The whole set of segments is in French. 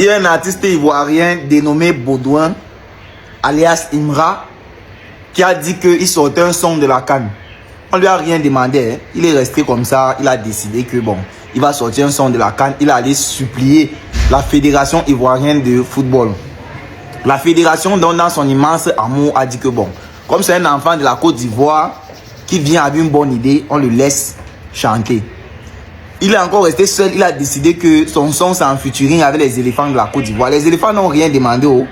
Il y a un artiste ivoirien dénommé Baudouin, alias Imra, qui a dit qu'il sortait un son de la CAN. On lui a rien demandé, hein. Il est resté comme ça, il a décidé que bon, il va sortir un son de la CAN. Il a allé supplier la Fédération ivoirienne de football. La fédération, dans son immense amour, a dit que bon, comme c'est un enfant de la Côte d'Ivoire qui vient avec une bonne idée, on le laisse chanter. Il est encore resté seul, il a décidé que son son c'est en featuring avec les éléphants de la Côte d'Ivoire. Les éléphants n'ont rien demandé. Oh.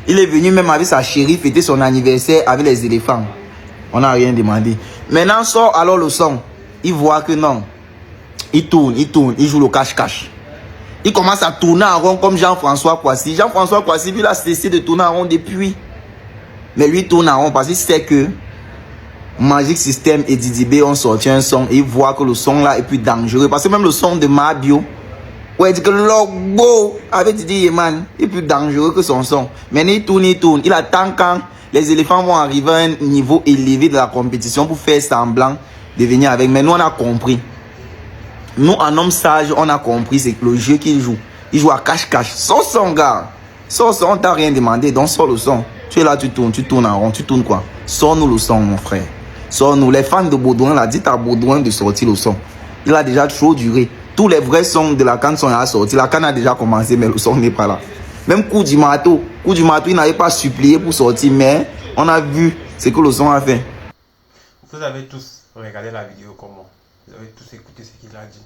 Il est venu même avec sa chérie fêter son anniversaire avec les éléphants. On n'a rien demandé. Maintenant sort alors le son. Il voit que non. Il tourne, il joue le cache-cache. Il commence à tourner en rond comme Jean-François Kouassi. Jean-François Kouassi, lui, il a cessé de tourner en rond depuis. Mais lui, il tourne en rond parce qu'il sait que Magic System et Didi B ont sorti un son. Et il voit que le son là est plus dangereux. Parce que même le son de Mabio, ouais, il dit que Logbo avec Didi Yeman est plus dangereux que son son. Maintenant, il tourne. Il attend quand les éléphants vont arriver à un niveau élevé de la compétition pour faire semblant de venir avec. Mais nous, on a compris. Nous, en homme sage, on a compris, c'est le jeu qu'il joue. Il joue à cache-cache. Sors son gars. Sors son, on t'a rien demandé, donc sors le son. Tu es là, tu tournes en rond. Tu tournes quoi? Sors-nous le son, mon frère. Sors-nous. Les fans de Baudouin, là, dites à Baudouin de sortir le son. Il a déjà trop duré. Tous les vrais sons de la CAN sont à sortir. La CAN a déjà commencé, mais le son n'est pas là. Même Coup du Marteau, il n'avait pas supplié pour sortir, mais on a vu ce que le son a fait. Vous avez tous regardé la vidéo comment? Vous avez tous écouté ce qu'il a dit.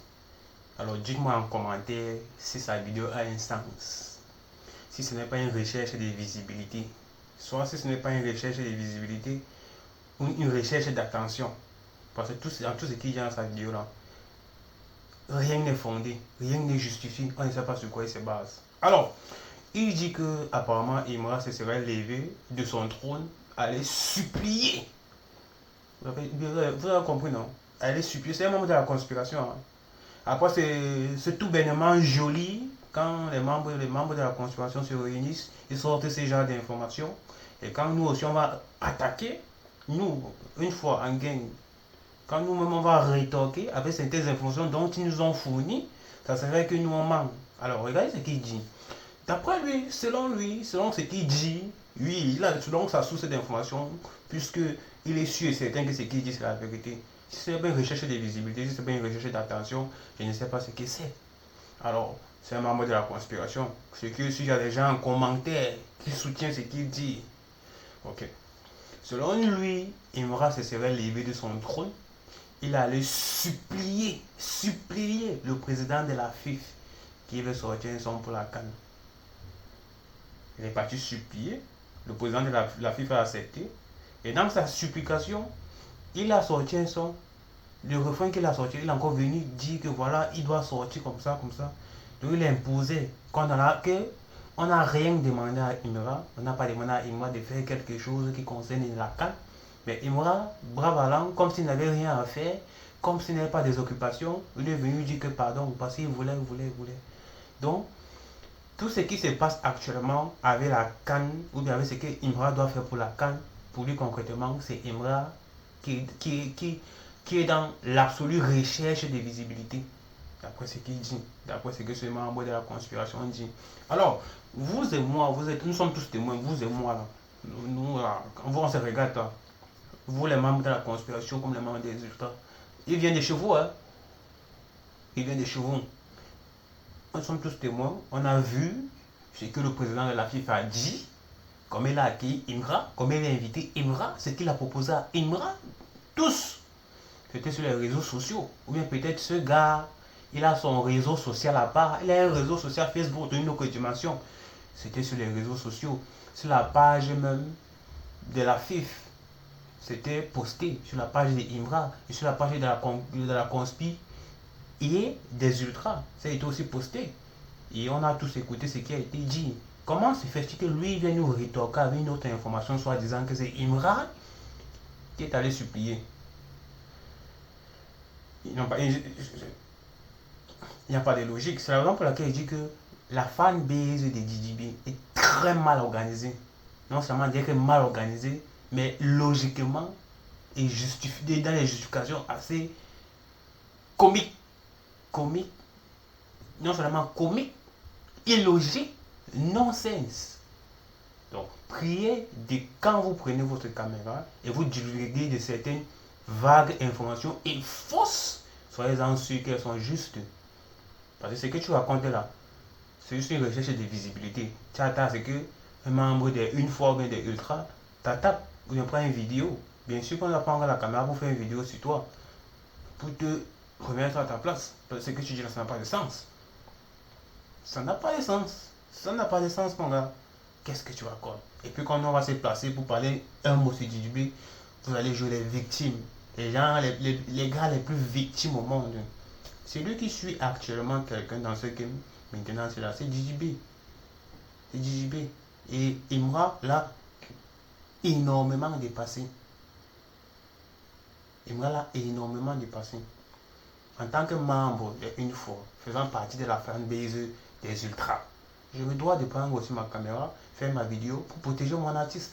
Alors dites-moi en commentaire si sa vidéo a un sens. Si ce n'est pas une recherche de visibilité. Soit si ce n'est pas une recherche de visibilité ou une recherche d'attention. Parce que dans tout ce qu'il y a dans sa vidéo là, rien n'est fondé, rien ne justifie, on ne sait pas sur quoi il se base. Alors, il dit que apparemment Imra se serait levé de son trône, allait supplier. Vous avez compris, non? Allait supplier, c'est un membre de la conspiration. Hein. Après, c'est tout bêtement joli quand les membres de la conspiration se réunissent, ils sortent ce genre d'informations. Et quand nous aussi on va attaquer, nous, une fois en gang, quand nous-mêmes on va rétorquer avec certaines informations dont ils nous ont fournies, ça serait que nous on manque. Alors regardez ce qu'il dit. D'après lui, selon ce qu'il dit, oui, il a selon sa source d'information, puisque il est sûr et certain que ce qu'il dit c'est la vérité. Si c'est bien une recherche de visibilité, si c'est bien une recherche d'attention, je ne sais pas ce que c'est. Alors, c'est un membre de la conspiration. C'est que s'il y a des gens en commentaire qui soutiennent ce qu'il dit, ok. Selon lui, Imra se serait levé de son trône. Il allait supplier le président de la FIF qui veut sortir un son pour la CAN. Il est parti supplier. Le président de la FIF a accepté. Et dans sa supplication, il a sorti un son. Le refrain qu'il a sorti, il est encore venu dire que voilà, il doit sortir comme ça. Donc il a imposé qu'on n'a rien demandé à Imra. On n'a pas demandé à Imra de faire quelque chose qui concerne la CAN. Mais Imra, brave allant, comme s'il n'avait rien à faire, comme s'il n'avait pas des occupations, il est venu dire que pardon, parce qu'il voulait. Donc, tout ce qui se passe actuellement avec la CAN, ou bien avec ce que Imra doit faire pour la CAN, pour lui concrètement, c'est Imra qui est dans l'absolue recherche de visibilité. D'après ce qu'il dit, d'après ce que ce membre de la conspiration dit. Alors, vous et moi, nous sommes tous témoins, vous et moi là. Nous là, on se regarde là. Vous les membres de la conspiration comme les membres des ultras. Ils viennent de chez vous, hein. Ils viennent de chez vous. Nous sommes tous témoins. On a vu ce que le président de la FIFA a dit, comme il a accueilli Imra, comme il a invité Imra, ce qu'il a proposé à Imra. Tous. C'était sur les réseaux sociaux. Ou bien peut-être ce gars, il a son réseau social à part. Il a un réseau social Facebook d'une autre dimension. C'était sur les réseaux sociaux. Sur la page même de la FIF. C'était posté sur la page de Imra et sur la page de la conspi et des ultras. Ça a été aussi posté. Et on a tous écouté ce qui a été dit. Comment se fait-il que lui vient nous rétorquer avec une autre information, soit disant que c'est Imra qui est allé supplier? Il n'y a pas de logique. C'est la raison pour laquelle il dit que la fanbase de Didi B est très mal organisée. Non seulement dire que mal organisée, mais logiquement et justifié dans les justifications assez comiques. Non seulement comiques, illogiques nonsense. Donc, priez de quand vous prenez votre caméra et vous divulguez de certaines vagues informations et fausses, soyez-en sûrs qu'elles sont justes. Parce que ce que tu racontes là, c'est juste une recherche de visibilité. Tu attends ce que un membre des une fois ou bien des ultras t'attaque ou bien prend une vidéo. Bien sûr qu'on n'a pas encore la caméra pour faire une vidéo sur toi, pour te remettre à ta place. Parce que ce que tu dis là, ça n'a pas de sens. Ça n'a pas de sens. Ça n'a pas de sens, mon gars. Qu'est-ce que tu racontes? Et puis quand on va se placer pour parler un mot sur Djidjibé, vous allez jouer les victimes. Les gens, les gars les plus victimes au monde. C'est lui qui suit actuellement quelqu'un dans ce game. Maintenant, c'est là, c'est Djidjibé. C'est Djidjibé. Et Imra l'a énormément dépassé. Imra l'a énormément dépassé. En tant que membre d'une fois, faisant partie de la fanbase des ultras, je me dois de prendre aussi ma caméra, faire ma vidéo pour protéger mon artiste.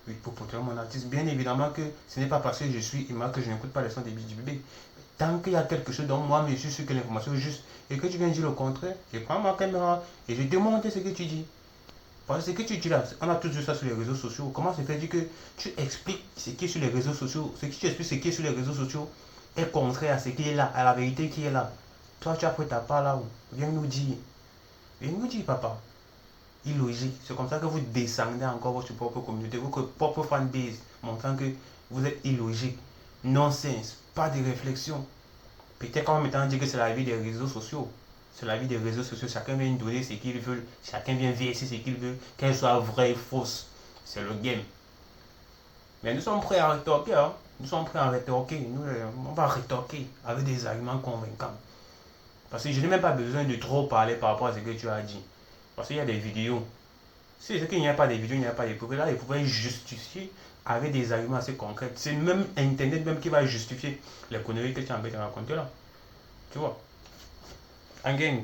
Oui, pour protéger mon artiste. Bien évidemment que ce n'est pas parce que je suis Imra que je n'écoute pas les sons des Djidjibé. Tant qu'il y a quelque chose dont moi je suis sûr que l'information est juste et que tu viens dire le contraire, je prends ma caméra et je démonte ce que tu dis. Parce que ce que tu dis là, on a tous vu ça sur les réseaux sociaux. Comment se fait-il que tu expliques ce qui est sur les réseaux sociaux, ce que tu expliques ce qui est sur les réseaux sociaux est contraire à ce qui est là, à la vérité qui est là. Toi, tu as pris ta part là-haut. Viens nous dire. Viens nous dire, papa. Illogique. C'est comme ça que vous descendez encore votre propre communauté, votre propre fanbase, montrant que vous êtes illogique. Nonsense. Pas de réflexion. Peut-être qu'on m'entend dire que c'est la vie des réseaux sociaux. C'est la vie des réseaux sociaux. Chacun vient donner ce qu'il veut. Chacun vient verser ce qu'il veut. Qu'elle soit vraie ou fausse. C'est le game. Mais nous sommes prêts à rétorquer. Hein? Nous sommes prêts à rétorquer. On va rétorquer avec des arguments convaincants. Parce que je n'ai même pas besoin de trop parler par rapport à ce que tu as dit. Parce qu'il y a des vidéos. Si c'est qu'il n'y a pas de vidéos, il n'y a pas de preuves. Là, il pouvait justifier avec des arguments assez concrets. C'est même Internet même qui va justifier les conneries que tu as envie de raconter là. Tu vois. En gang.